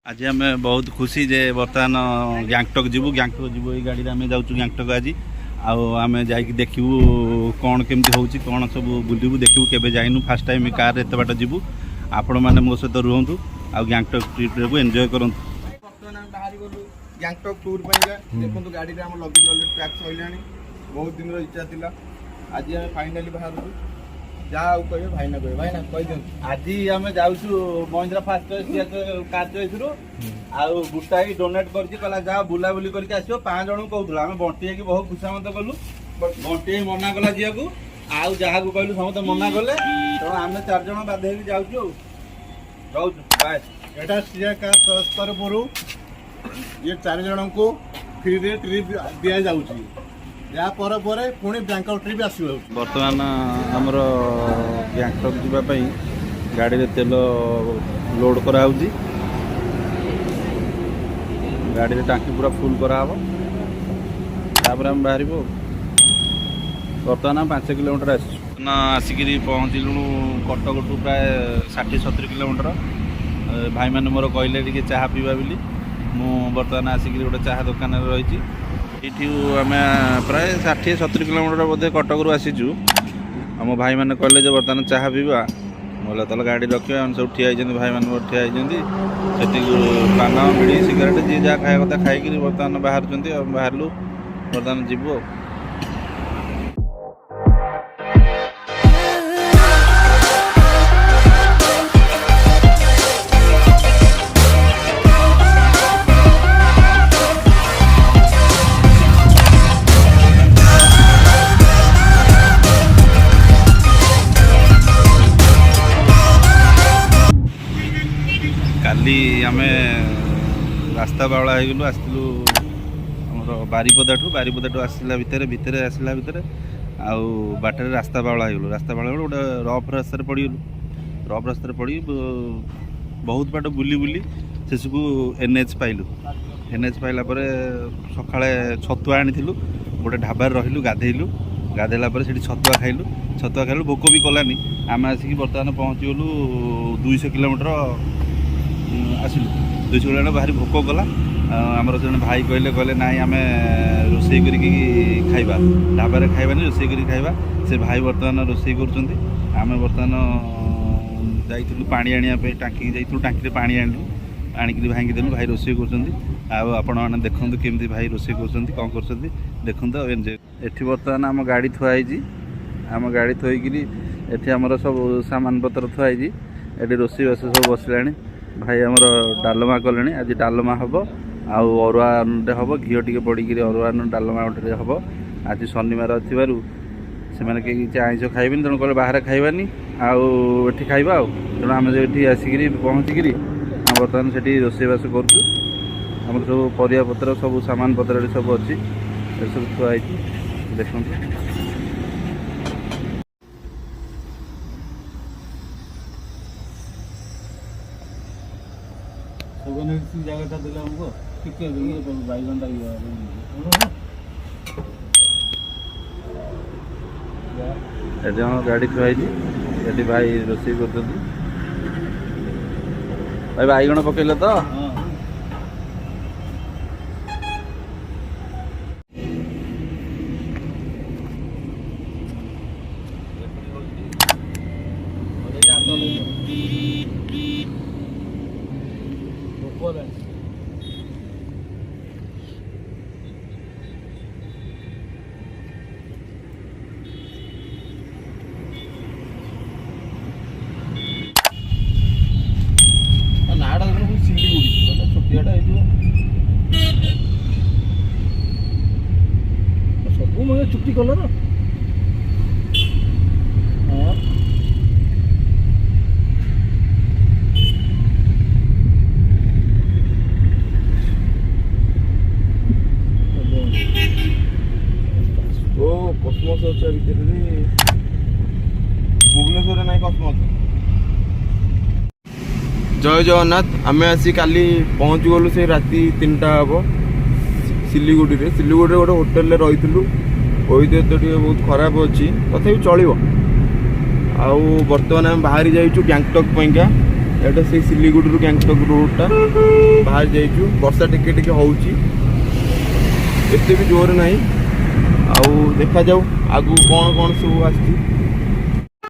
आज आम बहुत खुशी जे बर्तमान गैंगटक जीवु ये गाड़ी में आम जाऊँ गैंगटक आज आम जा देखू कौन केमती होची कौन सब बुलू देखू केबे जाइनु फास्ट टाइम कार एत बाट जीवु आपण मैंने मो सहित रुहतु आ गैंगटक ट्रिप को एंजॉय करूँ। गैंगटक टूर देखो गाड़ी में आम लगेज अलरेडी पैक सैला बहुत दिन इच्छा था आज आम फाइनाली बाहर जहाँ कहे भाईना कह दिखाँ आज आम जाऊँ Mahindra fast choice car choice रु आउ गुटाई डोनेट कर जा बुलाबुली करके आसो 5 जन कहूँ आम बंटी बहुत खुशामत कलु बंटी मना कला झील को आउ जहाँ को कहलु समस्त मना कले तेणु आम 4 जन बाध्य जाऊँ बाय एटा सीए कार चॉइस तरफ ये 4 जन को फ्री ट्रिप दि जाऊँगी या पुणी बैंकॉक ट्रिप आस बर्तमान आमर गैंगटक जावाई गाड़ी में तेल लोड कराऊँगी गाड़ी में टांकी पूरा फुल कराव तापर आम बाहर बर्तमान 5 किलोमीटर आसिक पहुँचलु कटक टू प्राय 60-70 किलोमीटर भाई मैंने मोर कहले टी चाह पीवा बोली मु बर्तमान आसिक गोटे चाह दुकान रही ये आम प्राय 60-70 किलोमीटर बोधे कटक रू आसीचु आम भाई मैंने कहले जो बर्तमान चाह पीवा बोले तले गाड़ी रखिए सब ठिया भाई मैंने ठिया होती पान बीड़ी सिगरेट जी जहाँ खाया कथा खाई बर्तमान बाहर बाहरलु बर्तमान जीवु काली आम रास्ता बावला हो आसलु आमर बारीपदाठू आसला भितर आसला भितर आउ बाटर रास्ता बावला हो रास्ता बावला गोटे रफ रास्तार पड़गलु रफ रास्तार पड़ बहुत बाट बुली शेष को एनएच पाइलु एनएच पाइला सकाଳେ छतुआ आनी गोटे ढाबार रहिलु गाधेला छतुआ खाइलु भोक भी कलानी आम आसिक बर्तमान पहुँची गलु 200 किलोमीटर आसिलु 200 किलोमीटर भारी भोक कला आमर जो भाई कहले ना आम रोसे खाइबा ढाबार खाइबानी रोसे खाइबा से भाई बर्तमान रोसे करें बर्तमान जाइलु पानी आने टाँकी जाइलु टाँकी पानी आणिक भांगी देलु भाई रोसे कर देखु केमती भाई रोसे कर देखु एंजॉय एठी बर्तमान आम गाड़ी थुआई आम गाड़ी थोकरी एठी आमर सब सामान पत्र थुआई ये रोसे बास सब बसला भाई आमर डालमा कले आज डालमा हम आउ अरुआ हम घी टे पड़ी अरुआ डालमा गोटे हम आज शनिवार थी से किसी आइंस खाइबे तेणु कहे बाहर खाइबानी आउ खाइबा तेणु आम ये आसिक पहुँचिकी बर्तमान से रोसईबास करूँ सब परिया पत्र सब सामान पत्र सब अच्छी सब थुआई देखो जगह देला हमको कितने बैगन गाड़ी थुआई भाई रोसे कर भाई बैगन पकड़े तो सब मैं चुट्टी कलर कस्मस अच्छा भितर भुवनेश्वर ना कस्मस जय जगन्नाथ आम आसी काली पहुँची गलु से राति 3टा हम सिलीगुड़ी गोटे होटेल रही वैद्य बहुत खराब अच्छी तथा चलो आउ बर्तमान आम बाहरी जाइछु गैंगटक पैंका एटा से सिलीगुड़ी गैंगटक रोडटा ବାହାରି ଯାଇଛୁ। ବର୍ଷା ଟିକେ ଟିକେ ହେଉଛି, ଏତେ ବି ଜୋର ନାହିଁ। ଆଉ ଦେଖାଯାଉ ଆଗକୁ କ'ଣ କ'ଣ ସବୁ ଆସିଛି।